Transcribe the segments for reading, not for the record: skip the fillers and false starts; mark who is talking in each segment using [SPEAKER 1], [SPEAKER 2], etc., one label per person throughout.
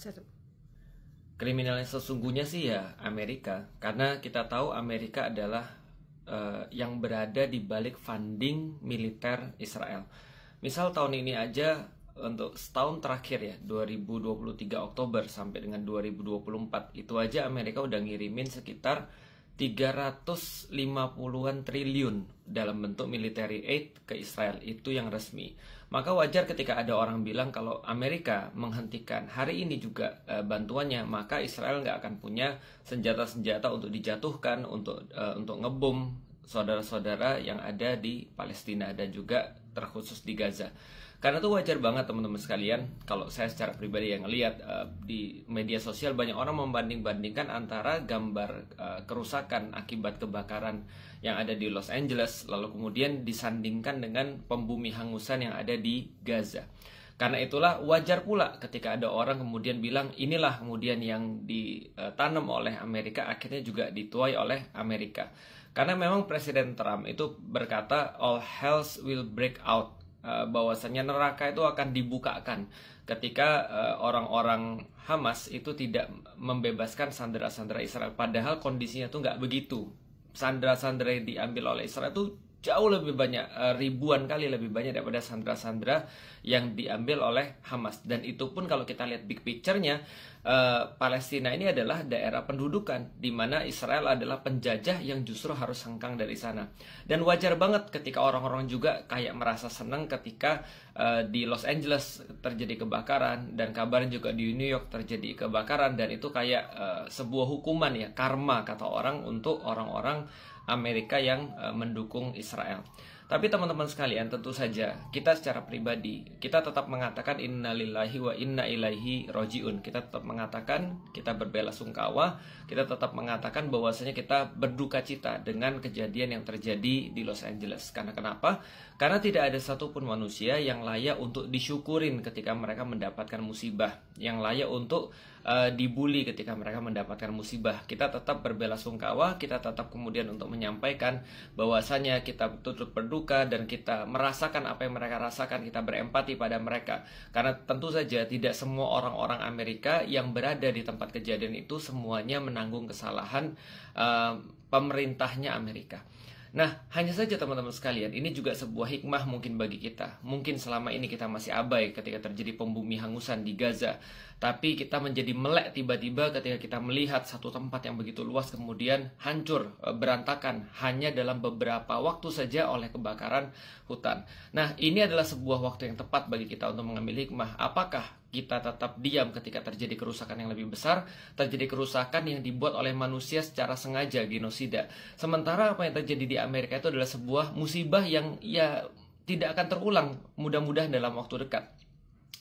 [SPEAKER 1] Satu.
[SPEAKER 2] Kriminal yang sesungguhnya sih ya Amerika, karena kita tahu Amerika adalah yang berada di balik funding militer Israel. Misal tahun ini aja untuk setahun terakhir ya, 2023 Oktober sampai dengan 2024, itu aja Amerika udah ngirimin sekitar 350-an triliun dalam bentuk military aid ke Israel, itu yang resmi. Maka wajar ketika ada orang bilang kalau Amerika menghentikan hari ini juga bantuannya, maka Israel nggak akan punya senjata-senjata untuk dijatuhkan, untuk ngebom saudara-saudara yang ada di Palestina dan juga terkhusus di Gaza. Karena itu wajar banget teman-teman sekalian, kalau saya secara pribadi yang ngelihat di media sosial banyak orang membanding-bandingkan antara gambar kerusakan akibat kebakaran yang ada di Los Angeles, lalu kemudian disandingkan dengan pembumi hangusan yang ada di Gaza. Karena itulah wajar pula ketika ada orang kemudian bilang inilah kemudian yang ditanam oleh Amerika akhirnya juga dituai oleh Amerika. Karena memang Presiden Trump itu berkata all hells will break out, bahwasannya neraka itu akan dibukakan ketika orang-orang Hamas itu tidak membebaskan sandera-sandera Israel. Padahal kondisinya tuh nggak begitu. Sandera-sandera yang diambil oleh Israel itu jauh lebih banyak, ribuan kali lebih banyak daripada sandera-sandera yang diambil oleh Hamas. Dan itu pun kalau kita lihat big picture-nya, Palestina ini adalah daerah pendudukan di mana Israel adalah penjajah yang justru harus hengkang dari sana. Dan wajar banget ketika orang-orang juga kayak merasa senang ketika di Los Angeles terjadi kebakaran, dan kabarnya juga di New York terjadi kebakaran, dan itu kayak sebuah hukuman ya, karma kata orang untuk orang-orang Amerika yang mendukung Israel. Tapi teman-teman sekalian, tentu saja kita secara pribadi kita tetap mengatakan innalillahi wa inna ilaihi rojiun. Kita tetap mengatakan kita berbelasungkawa, kita tetap mengatakan bahwasanya kita berduka cita dengan kejadian yang terjadi di Los Angeles. Karena kenapa? Karena tidak ada satupun manusia yang layak untuk disyukurin ketika mereka mendapatkan musibah, yang layak untuk dibully ketika mereka mendapatkan musibah. Kita tetap berbelasungkawa, kita tetap kemudian untuk menyampaikan bahwasanya kita turut berduka dan kita merasakan apa yang mereka rasakan, kita berempati pada mereka. Karena tentu saja tidak semua orang-orang Amerika yang berada di tempat kejadian itu semuanya menanggung kesalahan pemerintahnya Amerika. Nah, hanya saja teman-teman sekalian, ini juga sebuah hikmah mungkin bagi kita. Mungkin selama ini kita masih abai ketika terjadi pembumi hangusan di Gaza, tapi kita menjadi melek tiba-tiba ketika kita melihat satu tempat yang begitu luas kemudian hancur, berantakan hanya dalam beberapa waktu saja oleh kebakaran hutan. Nah, ini adalah sebuah waktu yang tepat bagi kita untuk mengambil hikmah. Apakah kita tetap diam ketika terjadi kerusakan yang lebih besar, terjadi kerusakan yang dibuat oleh manusia secara sengaja, genosida. Sementara apa yang terjadi di Amerika itu adalah sebuah musibah yang ya tidak akan terulang mudah-mudahan dalam waktu dekat.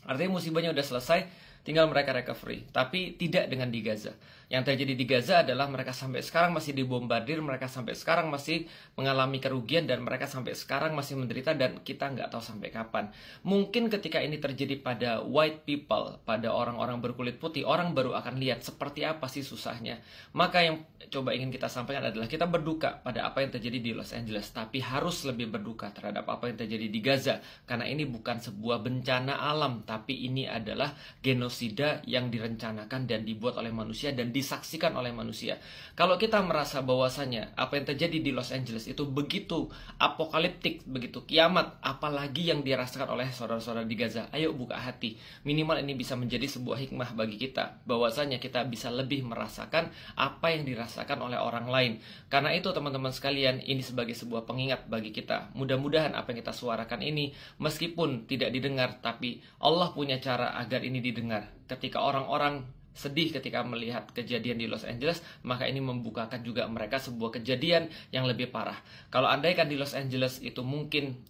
[SPEAKER 2] Artinya musibahnya udah selesai, tinggal mereka recovery. Tapi tidak dengan di Gaza. Yang terjadi di Gaza adalah mereka sampai sekarang masih dibombardir, mereka sampai sekarang masih mengalami kerugian, dan mereka sampai sekarang masih menderita, dan kita nggak tahu sampai kapan. Mungkin ketika ini terjadi pada white people, pada orang-orang berkulit putih, orang baru akan lihat seperti apa sih susahnya. Maka yang coba ingin kita sampaikan adalah kita berduka pada apa yang terjadi di Los Angeles, tapi harus lebih berduka terhadap apa yang terjadi di Gaza. Karena ini bukan sebuah bencana alam, tapi ini adalah genosida yang direncanakan dan dibuat oleh manusia dan disaksikan oleh manusia. Kalau kita merasa bahwasanya apa yang terjadi di Los Angeles itu begitu apokaliptik, begitu kiamat, apalagi yang dirasakan oleh saudara-saudara di Gaza, ayo buka hati. Minimal ini bisa menjadi sebuah hikmah bagi kita, bahwasanya kita bisa lebih merasakan apa yang dirasakan oleh orang lain. Karena itu teman-teman sekalian, ini sebagai sebuah pengingat bagi kita. Mudah-mudahan apa yang kita suarakan ini, meskipun tidak didengar, tapi Allah punya cara agar ini didengar. Ketika orang-orang sedih ketika melihat kejadian di Los Angeles, maka ini membukakan juga mereka sebuah kejadian yang lebih parah. Kalau andaikan di Los Angeles itu mungkin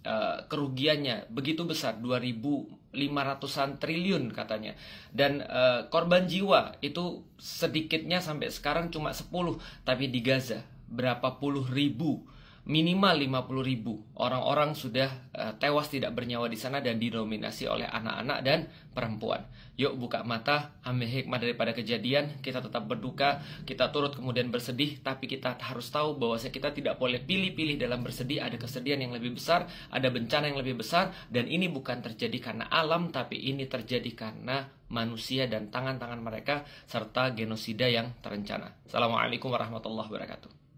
[SPEAKER 2] kerugiannya begitu besar, 2.500-an triliun katanya, dan korban jiwa itu sedikitnya sampai sekarang cuma 10, tapi di Gaza berapa puluh ribu. minimal 50.000 orang-orang sudah tewas tidak bernyawa di sana dan didominasi oleh anak-anak dan perempuan. Yuk buka mata, ambil hikmah daripada kejadian, kita tetap berduka, kita turut kemudian bersedih, tapi kita harus tahu bahwa kita tidak boleh pilih-pilih dalam bersedih. Ada kesedihan yang lebih besar, ada bencana yang lebih besar, dan ini bukan terjadi karena alam, tapi ini terjadi karena manusia dan tangan-tangan mereka serta genosida yang terencana. Assalamualaikum warahmatullahi wabarakatuh.